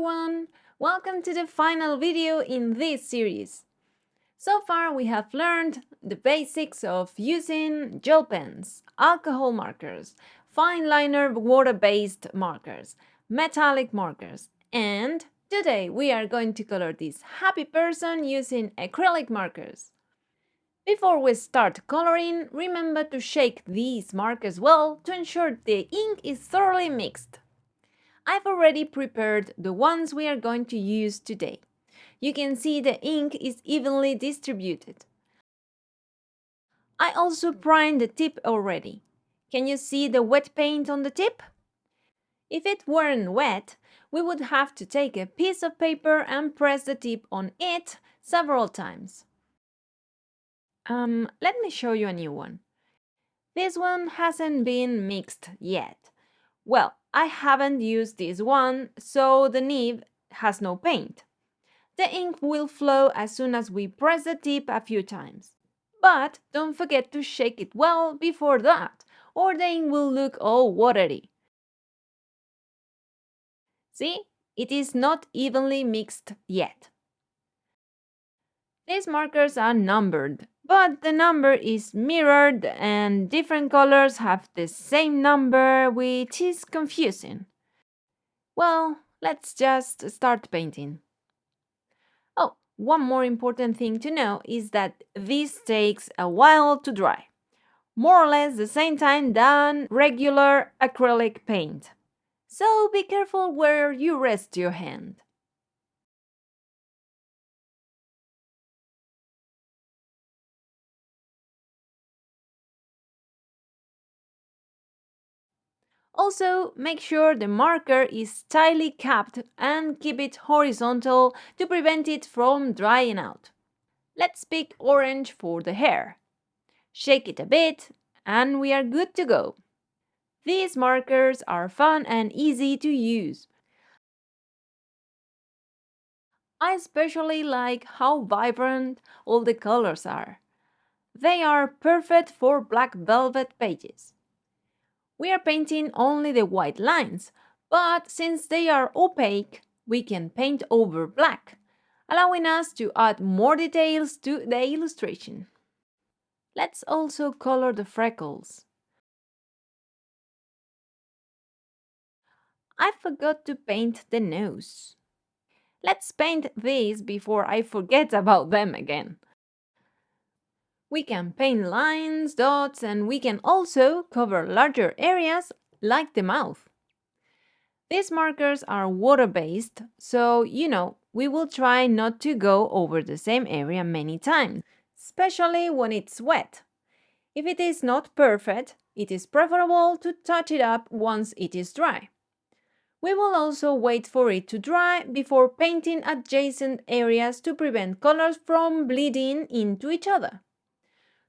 everyone! Welcome to the final video in this series. So far we have learned the basics of using gel pens, alcohol markers, fine liner water-based markers, metallic markers, and today we are going to color this happy person using acrylic markers. Before we start coloring, remember to shake these markers well to ensure the ink is thoroughly mixed. I've already prepared the ones we are going to use today. You can see the ink is evenly distributed. I also primed the tip already. Can you see the wet paint on the tip? If it weren't wet, we would have to take a piece of paper and press the tip on it several times. Let me show you a new one. This one hasn't been mixed yet. Well, I haven't used this one, so the nib has no paint. The ink will flow as soon as we press the tip a few times. But don't forget to shake it well before that, or the ink will look all watery. See, it is not evenly mixed yet. These markers are numbered, but the number is mirrored and different colors have the same number, which is confusing. Well, let's just start painting. Oh, one more important thing to know is that this takes a while to dry. More or less the same time than regular acrylic paint. So be careful where you rest your hand. Also, make sure the marker is tightly capped and keep it horizontal to prevent it from drying out. Let's pick orange for the hair. Shake it a bit and we are good to go. These markers are fun and easy to use. I especially like how vibrant all the colors are. They are perfect for black velvet pages. We are painting only the white lines, but since they are opaque, we can paint over black, allowing us to add more details to the illustration. Let's also color the freckles. I forgot to paint the nose. Let's paint these before I forget about them again. We can paint lines, dots, and we can also cover larger areas like the mouth. These markers are water-based, so we will try not to go over the same area many times, especially when it's wet. If it is not perfect, it is preferable to touch it up once it is dry. We will also wait for it to dry before painting adjacent areas to prevent colors from bleeding into each other.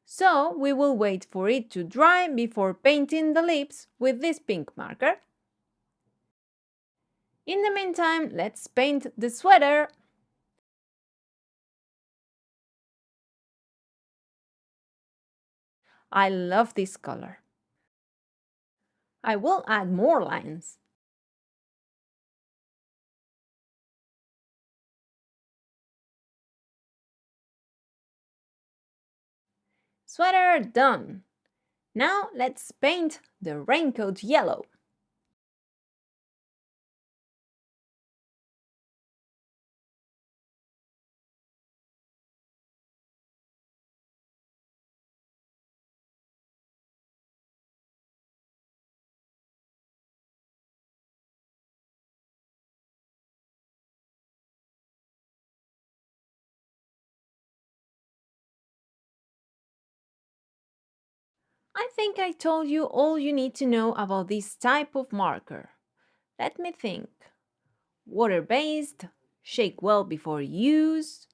So we will wait for it to dry before painting the lips with this pink marker. In the meantime, let's paint the sweater. I love this color. I will add more lines. Sweater done. Now let's paint the raincoat yellow. I think I told you all you need to know about this type of marker. Let me think. Water-based, shake well before use.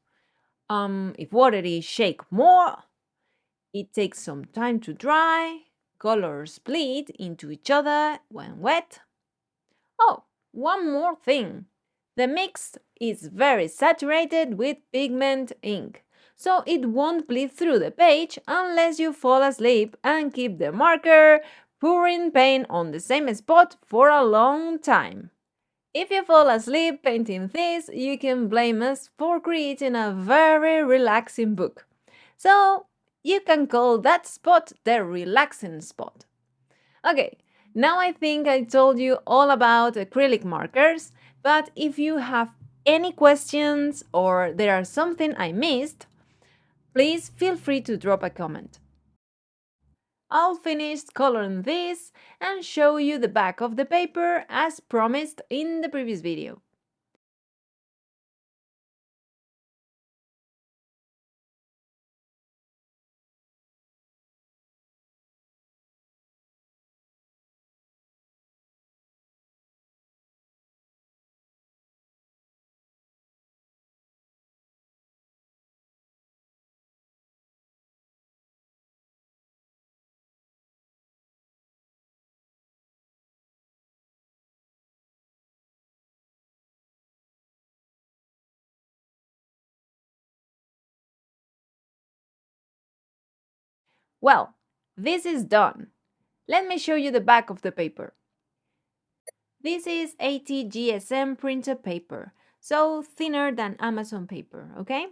If watery, shake more. It takes some time to dry. Colors bleed into each other when wet. Oh, one more thing. The mix is very saturated with pigment ink, so it won't bleed through the page unless you fall asleep and keep the marker pouring paint on the same spot for a long time. If you fall asleep painting this, you can blame us for creating a very relaxing book. So, you can call that spot the relaxing spot. Okay, now I think I told you all about acrylic markers, but if you have any questions or there are something I missed, please feel free to drop a comment. I'll finish coloring this and show you the back of the paper as promised in the previous video. Well, this is done. Let me show you the back of the paper. This is 80 GSM printed paper, so thinner than Amazon paper, okay?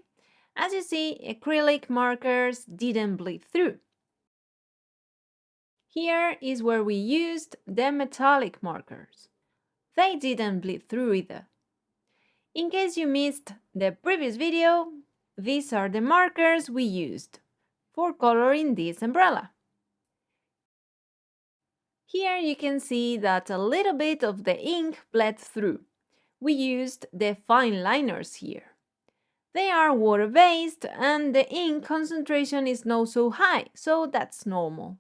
As you see, acrylic markers didn't bleed through. Here is where we used the metallic markers. They didn't bleed through either. In case you missed the previous video, these are the markers we used for coloring this umbrella. Here you can see that a little bit of the ink bled through. We used the fine liners here. They are water-based and the ink concentration is not so high, so that's normal.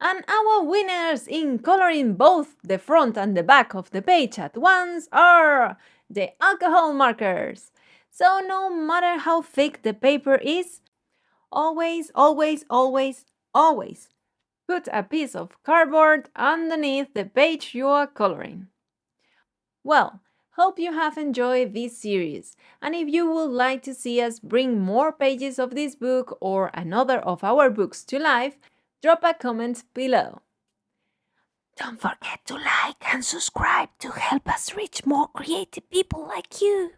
And our winners in coloring both the front and the back of the page at once are the alcohol markers. So no matter how thick the paper is, always, always, always, always put a piece of cardboard underneath the page you are coloring. Well, hope you have enjoyed this series, and if you would like to see us bring more pages of this book or another of our books to life, drop a comment below. Don't forget to like and subscribe to help us reach more creative people like you.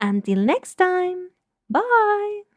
Until next time, bye!